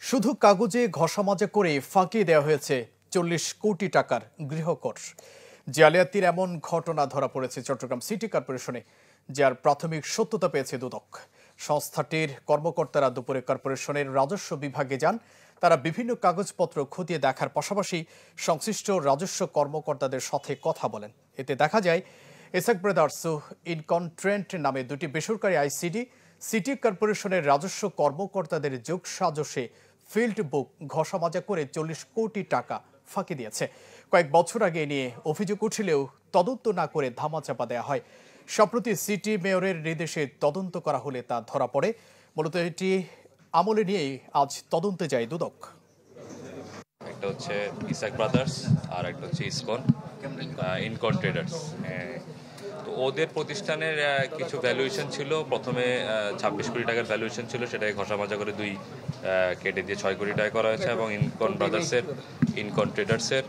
শুধু কাগজে ঘষামাজা করে ফাঁকি দেওয়া হয়েছে ৪০ কোটি টাকার গৃহকর। জালিয়াতির এমন ঘটনা ধরা পড়েছে চট্টগ্রাম সিটি কর্পোরেশনে, যার প্রাথমিক সত্যতা পেয়েছে দুদক। সংস্থাটির কর্মকর্তারা দুপুরে কর্পোরেশনের রাজস্ব বিভাগে যান। তারা বিভিন্ন কাগজপত্র খতিয়ে দেখার পাশাপাশি সংশ্লিষ্ট রাজস্ব কর্মকর্তাদের সাথে কথা বলেন। এতে দেখা যায় এসএক ব্রাদার্স ও ইনকন্ট্রেন্ট নামে দুটি বেসরকারি আইসিডি সিটি কর্পোরেশনের রাজস্ব কর্মকর্তাদের যোগসাজশে ফিল্ড বুক ঘষামাজা করে ৪০ কোটি টাকা ফাঁকি দিয়েছে। কয়েক বছর আগে নিয়ে অভিযোগ উঠলেও তদন্ত না করে ধামাচাপা দেওয়া হয়। সম্প্রতি সিটি মেয়রের নির্দেশে তদন্ত করা হলে তা ধরা পড়ে। মূলত এটি আমলে নিয়েই আজ তদন্তে যায় দুদক। একটা হচ্ছে ইসাক ব্রাদার্স আর একটা হচ্ছে ইনকন ট্রেডার্স। তো ওদের প্রতিষ্ঠানের কিছু ভ্যালুয়েশন ছিল, প্রথমে ২৬ কোটি টাকার ভ্যালুয়েশন ছিল, সেটাকে ঘষামাজা করে কেটে দিয়ে ৬ কোটি টাকা করা হয়েছে। এবং ইনকন ট্রেডার্সের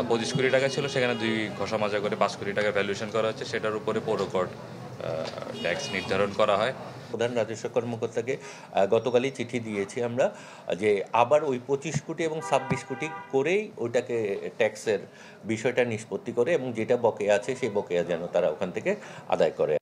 ২৫ কোটি টাকা ছিল, সেখানে ঘষামাজা করে ৫ কোটি টাকা ভ্যালুয়েশন করা হচ্ছে। সেটার উপরে পৌরকর ট্যাক্স নির্ধারণ করা হয়। প্রধান রাজস্ব কর্মকর্তাকে গতকালই চিঠি দিয়েছি আমরা, যে আবার ওই ২৫ কোটি এবং ২৬ কোটি করেই ওইটাকে ট্যাক্সের বিষয়টা নিষ্পত্তি করে এবং যেটা বকেয়া আছে সেই বকেয়া যেন তারা ওখান থেকে আদায় করে।